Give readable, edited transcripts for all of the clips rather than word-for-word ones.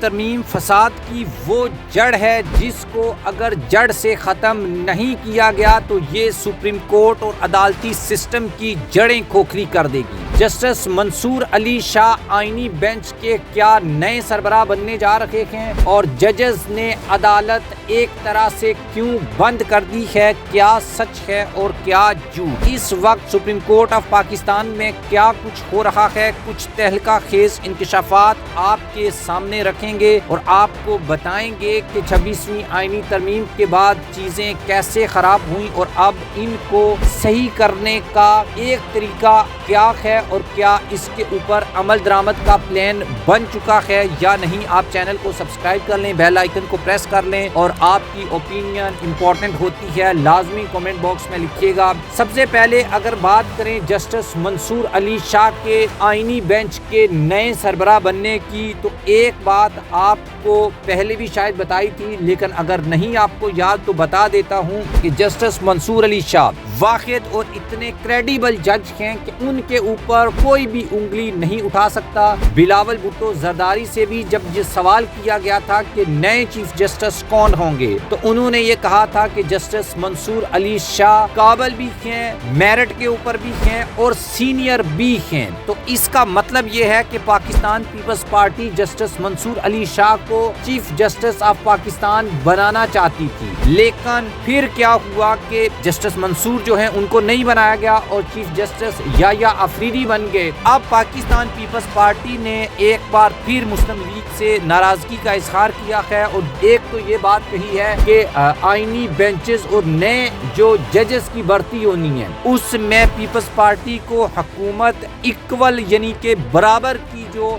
ترمیم فساد کی وہ جڑ ہے جس کو اگر جڑ سے ختم نہیں کیا گیا تو یہ سپریم کورٹ اور عدالتی سسٹم کی جڑیں کھوکھلی کر دے گی۔ جسٹس منصور علی شاہ آئینی بینچ کے کیا نئے سربراہ بننے جا رہے ہیں اور ججز نے عدالت ایک طرح سے کیوں بند کر دی ہے، کیا سچ ہے اور کیا جھوٹ؟ اس وقت سپریم کورٹ آف پاکستان میں کیا کچھ ہو رہا ہے، کچھ تہلکہ خیز انکشافات آپ کے سامنے رکھیں گے اور آپ کو بتائیں گے کہ 26ویں آئینی ترمیم کے بعد چیزیں کیسے خراب ہوئیں اور اب ان کو صحیح کرنے کا ایک طریقہ کیا ہے اور کیا اس کے اوپر عمل درآمد کا پلان بن چکا ہے یا نہیں۔ آپ چینل کو سبسکرائب کر لیں، بیل آئیکن کو پریس کر لیں اور آپ کی اوپینین امپورٹنٹ ہوتی ہے، لازمی کمنٹ باکس میں لکھیے گا۔ سب سے پہلے اگر بات کریں جسٹس منصور علی شاہ کے آئینی بینچ کے نئے سربراہ بننے کی، تو ایک بات آپ کو پہلے بھی شاید بتائی تھی لیکن اگر نہیں آپ کو یاد تو بتا دیتا ہوں کہ جسٹس منصور علی شاہ واحد اور اتنے کریڈیبل جج ہیں کہ ان کے اوپر کوئی بھی انگلی نہیں اٹھا سکتا۔ بلاول بھٹو زرداری سے بھی جب یہ سوال کیا گیا تھا کہ نئے چیف جسٹس کون ہوں گے تو انہوں نے یہ کہا تھا کہ جسٹس منصور علی شاہ قابل بھی ہیں، میرٹ کے اوپر بھی ہیں اور سینئر بھی ہیں۔ تو اس کا مطلب یہ ہے کہ پاکستان پیپلز پارٹی جسٹس منصور علی شاہ کو چیف جسٹس آف پاکستان بنانا چاہتی تھی، لیکن پھر کیا ہوا کہ جسٹس منصور جو ہیں ان کو نہیں بنایا گیا اور چیف جسٹس یحییٰ آفریدی بن گئے۔ اب پاکستان پیپلز پارٹی نے ایک بار پھر مسلم لیگ سے ناراضگی کا اظہار کیا ہے اور ایک تو یہ بات کہی ہے کہ آئینی بینچز اور نئے جو ججز کی بھرتی ہونی ہے اس میں پیپلز پارٹی کو حکومت ایکول یعنی کہ برابر کی جو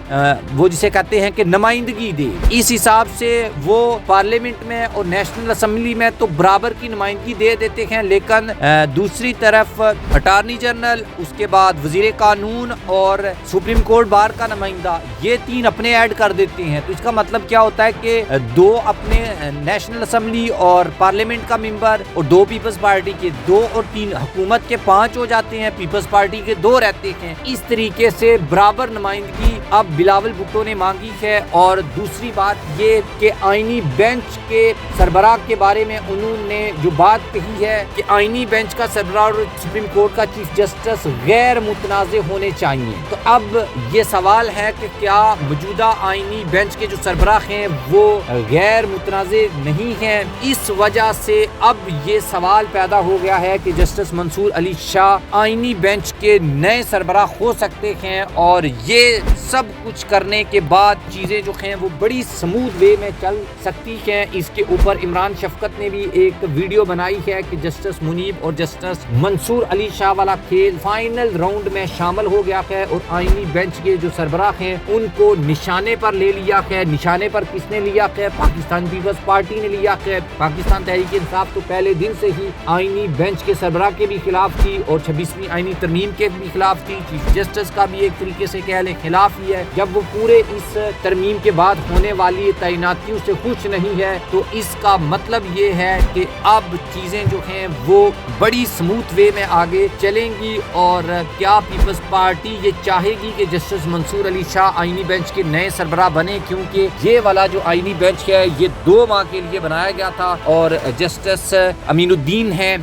وہ جسے کہتے ہیں کہ نمائندگی دے، اس حساب سے وہ پارلیمنٹ میں اور نیشنل اسمبلی میں تو برابر کی نمائندگی دے دیتے ہیں، لیکن دوسری طرف اٹارنی جنرل، اس کے بعد وزیر قانون اور سپریم کورٹ بار کا نمائندہ، یہ تین اپنے ایڈ کر دیتے ہیں۔ تو اس کا مطلب کیا ہوتا ہے کہ دو اپنے نیشنل اسمبلی اور پارلیمنٹ کا ممبر اور دو پیپلز پارٹی کے، دو اور تین حکومت کے 5 ہو جاتے ہیں، پیپلز پارٹی کے 2 رہتے ہیں۔ اس طریقے سے برابر نمائندگی اب بلاول بھٹو نے مانگی ہے۔ اور دوسری بات یہ کہ آئینی بینچ کے سربراہ کے بارے میں انہوں نے جو بات کہی ہے کہ آئینی بینچ کا سربراہ اور سپریم کورٹ کا چیف جسٹس غیر متنازع ہونے چاہیے۔ تو اب یہ سوال ہے کہ کیا موجودہ آئینی بینچ کے جو سربراہ ہیں وہ غیر متنازع نہیں ہیں؟ اس وجہ سے اب یہ سوال پیدا ہو گیا ہے کہ جسٹس منصور علی شاہ آئینی بینچ کے نئے سربراہ ہو سکتے ہیں اور یہ سب کچھ کرنے کے بعد چیزیں جو ہیں وہ بڑی سموتھ وے میں چل سکتی ہیں۔ اس کے اوپر عمران شفقت نے بھی ایک ویڈیو بنائی ہے کہ جسٹس منیب اور جسٹس منصور علی شاہ والا کھیل فائنل راؤنڈ میں شامل ہو گیا ہے اور آئینی بینچ کے جو سربراہ ہیں ان کو نشانے پر لے لیا ہے۔ نشانے پر کس نے لیا ہے؟ پاکستان پیپلز پارٹی نے لیا ہے۔ پاکستان تحریک انصاف تو پہلے دن سے ہی آئینی بینچ کے سربراہ کے بھی خلاف تھی اور 26ویں آئینی ترمیم کے بھی خلاف تھی۔ چیف جسٹس کا بھی ایک طریقے سے کہہ لیں خلاف ہی ہے۔ جب وہ پورے اس ترمیم کے بعد ہونے والی تعیناتیوں سے خوش نہیں ہے تو اس کا مطلب یہ ہے کہ اب چیزیں جو ہیں وہ بڑی سموتھ وے میں آگے چلیں گی۔ اور کیا پیپلز پارٹی یہ چاہے گی کہ جسٹس منصور علی شاہ آئینی بینچ کے نئے سربراہ بنے؟ کیونکہ یہ والا جو آئینی بینچ ہے یہ 2 ماہ کے لیے بنایا گیا تھا اور جسٹس امین الدین ہیں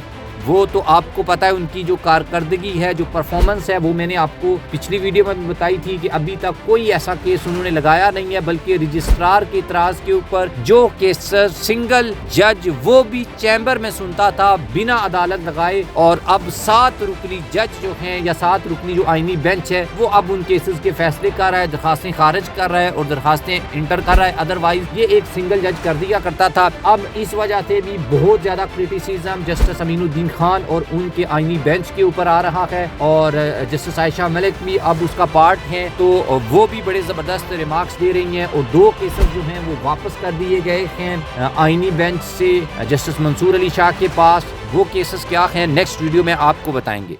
وہ تو آپ کو پتا ہے ان کی جو کارکردگی ہے، جو پرفارمنس ہے، وہ میں نے آپ کو پچھلی ویڈیو میں بھی بتائی تھی کہ ابھی تک کوئی ایسا کیس انہوں نے لگایا نہیں ہے، بلکہ رجسٹرار کے اعتراض کے اوپر جو کیسز سنگل جج وہ بھی چیمبر میں سنتا تھا بنا عدالت لگائے، اور اب 7 رکنی جج جو ہیں یا 7 رکنی جو آئینی بینچ ہے وہ اب ان کیسز کے فیصلے کر رہا ہے، درخواستیں خارج کر رہا ہے اور درخواستیں انٹر کر رہا ہے۔ ادروائز یہ ایک سنگل جج کر دیا کرتا تھا۔ اب اس وجہ سے بھی بہت زیادہ کرٹیسزم جسٹس امین الدین خان اور ان کے آئینی بینچ کے اوپر آ رہا ہے اور جسٹس عائشہ ملک بھی اب اس کا پارٹ ہیں، تو وہ بھی بڑے زبردست ریمارکس دے رہی ہیں اور 2 کیسز جو ہیں وہ واپس کر دیے گئے ہیں آئینی بینچ سے جسٹس منصور علی شاہ کے پاس۔ وہ کیسز کیا ہیں نیکسٹ ویڈیو میں آپ کو بتائیں گے۔